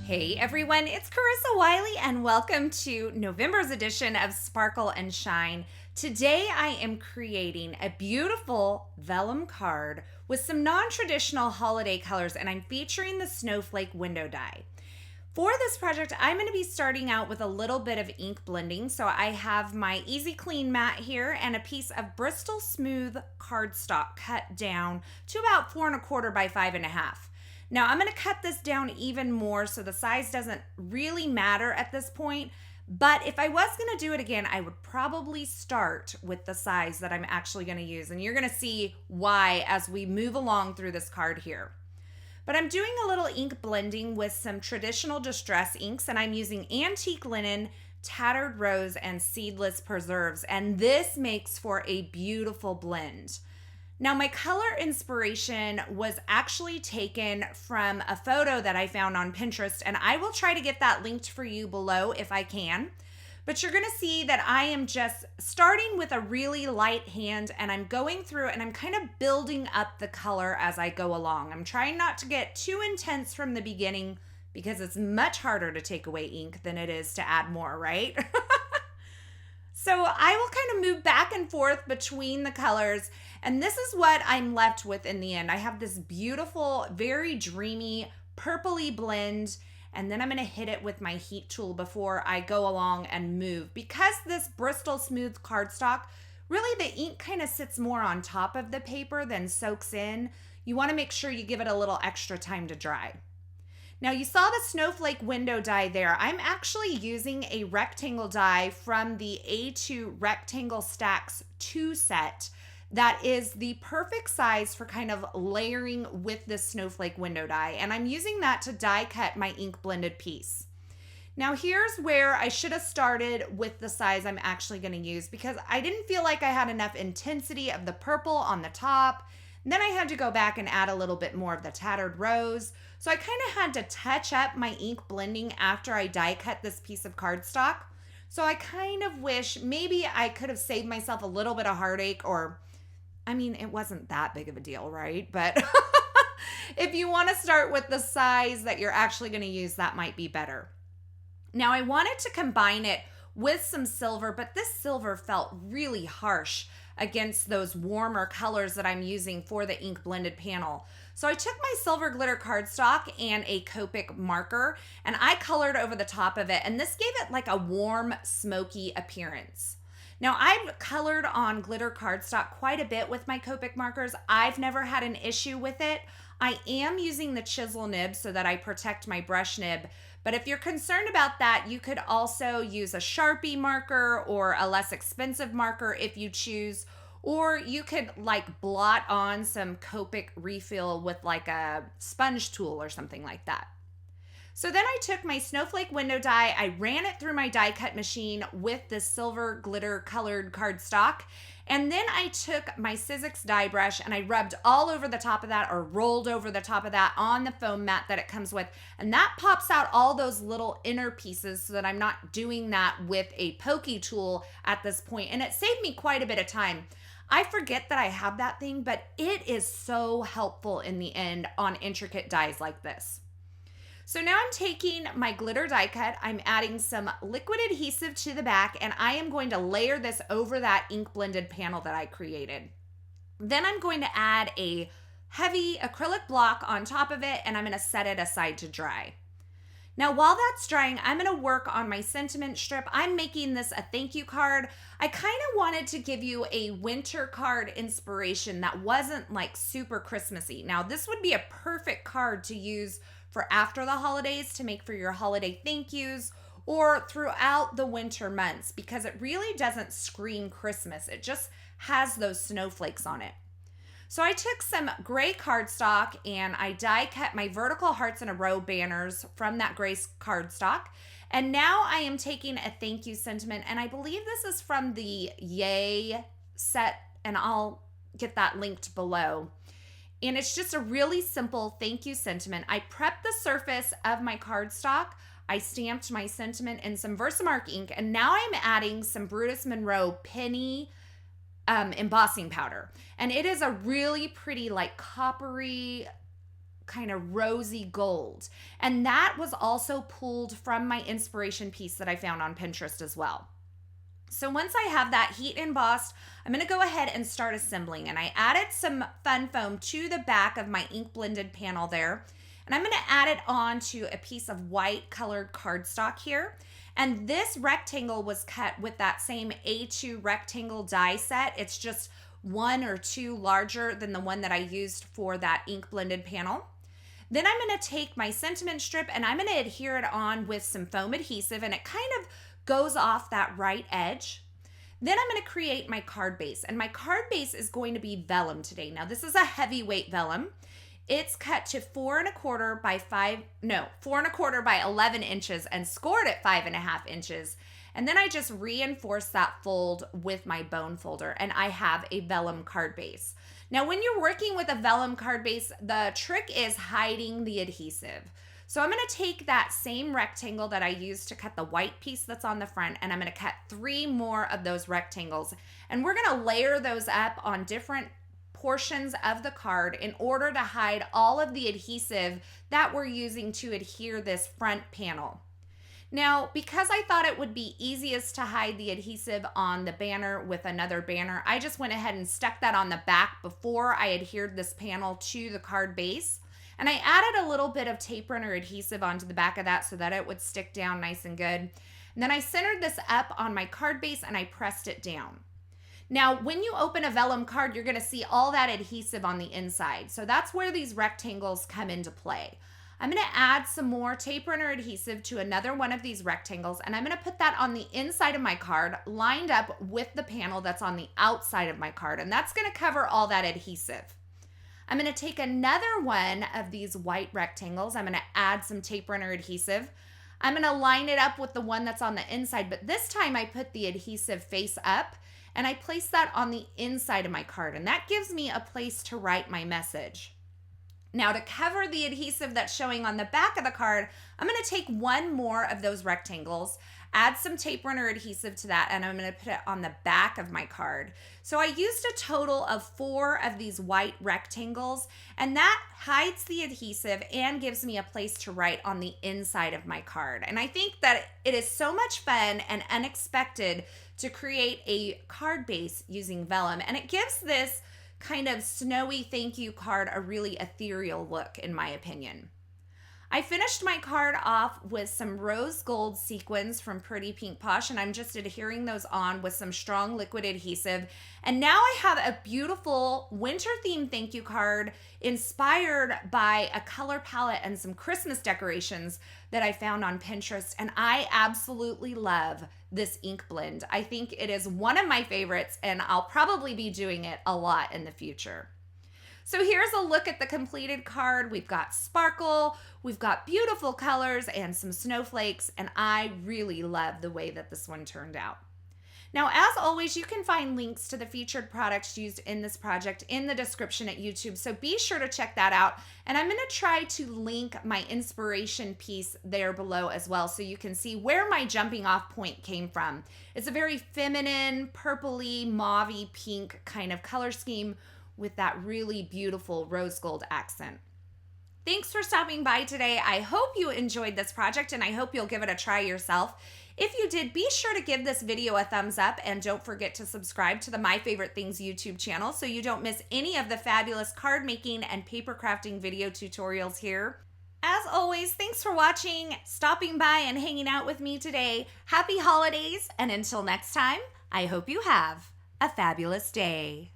Hey everyone, it's Carissa Wiley and welcome to November's edition of Sparkle and Shine. Today I am creating a beautiful vellum card with some non-traditional holiday colors, and I'm featuring the Snowflake Window Die. For this project, I'm going to be starting out with a little bit of ink blending. So I have my Easy Clean mat here and a piece of Bristol Smooth cardstock cut down to about 4 1/4 by 5 1/2. Now I'm going to cut this down even more so the size doesn't really matter at this point. But if I was going to do it again, I would probably start with the size that I'm actually going to use. And you're going to see why as we move along through this card here. But I'm doing a little ink blending with some traditional distress inks, and I'm using antique linen, tattered rose, and seedless preserves. And this makes for a beautiful blend. Now, my color inspiration was actually taken from a photo that I found on Pinterest, and I will try to get that linked for you below if I can. But you're going to see that I am just starting with a really light hand, and I'm going through and I'm kind of building up the color as I go along. I'm trying not to get too intense from the beginning because it's much harder to take away ink than it is to add more, right? So I will kind of move back and forth between the colors, and this is what I'm left with in the end. I have this beautiful, very dreamy, purpley blend, and then I'm going to hit it with my heat tool before I go along and move. Because this Bristol Smooth cardstock, really the ink kind of sits more on top of the paper than soaks in. You want to make sure you give it a little extra time to dry. Now you saw the Snowflake Window Die there. I'm actually using a rectangle die from the A2 Rectangle STAX 2 set that is the perfect size for kind of layering with this Snowflake Window Die. And I'm using that to die cut my ink blended piece. Now here's where I should have started with the size I'm actually going to use because I didn't feel like I had enough intensity of the purple on the top. And then I had to go back and add a little bit more of the tattered rose. So I kind of had to touch up my ink blending after I die cut this piece of cardstock. So I kind of wish maybe I could have saved myself a little bit of heartache, or, I mean, it wasn't that big of a deal, right? But if you want to start with the size that you're actually going to use, that might be better. Now I wanted to combine it with some silver, but this silver felt really harsh against those warmer colors that I'm using for the ink blended panel. So I took my silver glitter cardstock and a Copic marker and I colored over the top of it, and this gave it like a warm, smoky appearance. Now I've colored on glitter cardstock quite a bit with my Copic markers. I've never had an issue with it. I am using the chisel nib so that I protect my brush nib. But if you're concerned about that, you could also use a Sharpie marker or a less expensive marker if you choose, or you could like blot on some Copic refill with like a sponge tool or something like that. So then I took my Snowflake Window Die, I ran it through my die cut machine with the silver glitter colored cardstock, and then I took my Sizzix die brush and I rubbed all over the top of that, or rolled over the top of that on the foam mat that it comes with, and that pops out all those little inner pieces so that I'm not doing that with a pokey tool at this point, and it saved me quite a bit of time. I forget that I have that thing, but it is so helpful in the end on intricate dies like this. So now I'm taking my glitter die cut, I'm adding some liquid adhesive to the back, and I am going to layer this over that ink blended panel that I created. Then I'm going to add a heavy acrylic block on top of it, and I'm going to set it aside to dry. Now while that's drying, I'm going to work on my sentiment strip. I'm making this a thank you card. I kind of wanted to give you a winter card inspiration that wasn't like super Christmassy. Now this would be a perfect card to use for after the holidays to make for your holiday thank yous, or throughout the winter months, because it really doesn't scream Christmas. It just has those snowflakes on it. So I took some gray cardstock and I die cut my vertical hearts in a row banners from that gray cardstock. And now I am taking a thank you sentiment, and I believe this is from the Yay set, and I'll get that linked below. And it's just a really simple thank you sentiment. I prepped the surface of my cardstock. I stamped my sentiment in some Versamark ink, and now I'm adding some Brutus Monroe penny embossing powder. And it is a really pretty like coppery kind of rosy gold. And that was also pulled from my inspiration piece that I found on Pinterest as well. So once I have that heat embossed, I'm going to go ahead and start assembling. And I added some fun foam to the back of my ink blended panel there. And I'm going to add it on to a piece of white colored cardstock here. And this rectangle was cut with that same A2 rectangle die set. It's just 1 or 2 larger than the one that I used for that ink blended panel. Then I'm going to take my sentiment strip and I'm going to adhere it on with some foam adhesive, and it kind of goes off that right edge. Then I'm going to create my card base, and my card base is going to be vellum today. Now this is a heavyweight vellum. It's cut to 4¼ by 11 inches and scored at 5½ inches. And then I just reinforce that fold with my bone folder, and I have a vellum card base. Now, when you're working with a vellum card base, the trick is hiding the adhesive. So I'm going to take that same rectangle that I used to cut the white piece that's on the front, and I'm going to cut 3 more of those rectangles. And we're going to layer those up on different portions of the card in order to hide all of the adhesive that we're using to adhere this front panel. Now, because I thought it would be easiest to hide the adhesive on the banner with another banner, I just went ahead and stuck that on the back before I adhered this panel to the card base. And I added a little bit of tape runner adhesive onto the back of that so that it would stick down nice and good. And then I centered this up on my card base and I pressed it down. Now, when you open a vellum card, you're going to see all that adhesive on the inside. So that's where these rectangles come into play. I'm going to add some more tape runner adhesive to another one of these rectangles, and I'm going to put that on the inside of my card, lined up with the panel that's on the outside of my card, and that's going to cover all that adhesive. I'm going to take another one of these white rectangles. I'm going to add some tape runner adhesive. I'm going to line it up with the one that's on the inside, but this time I put the adhesive face up, and I place that on the inside of my card, and that gives me a place to write my message. Now, to cover the adhesive that's showing on the back of the card, I'm going to take 1 more of those rectangles, add some tape runner adhesive to that, and I'm going to put it on the back of my card. So I used a total of 4 of these white rectangles, and that hides the adhesive and gives me a place to write on the inside of my card. And I think that it is so much fun and unexpected to create a card base using vellum, and it gives this kind of snowy thank you card a really ethereal look, in my opinion. I finished my card off with some rose gold sequins from Pretty Pink Posh, and I'm just adhering those on with some strong liquid adhesive. And now I have a beautiful winter themed thank you card inspired by a color palette and some Christmas decorations that I found on Pinterest, and I absolutely love this ink blend. I think it is one of my favorites, and I'll probably be doing it a lot in the future. So here's a look at the completed card. We've got sparkle, we've got beautiful colors and some snowflakes, and I really love the way that this one turned out. Now, as always, you can find links to the featured products used in this project in the description at YouTube, so be sure to check that out. And I'm going to try to link my inspiration piece there below as well, so you can see where my jumping off point came from. It's a very feminine, purpley, mauvey pink kind of color scheme with that really beautiful rose gold accent. Thanks for stopping by today. I hope you enjoyed this project, and I hope you'll give it a try yourself. If you did, be sure to give this video a thumbs up, and don't forget to subscribe to the My Favorite Things YouTube channel so you don't miss any of the fabulous card making and paper crafting video tutorials here. As always, thanks for watching, stopping by, and hanging out with me today. Happy holidays, and until next time, I hope you have a fabulous day.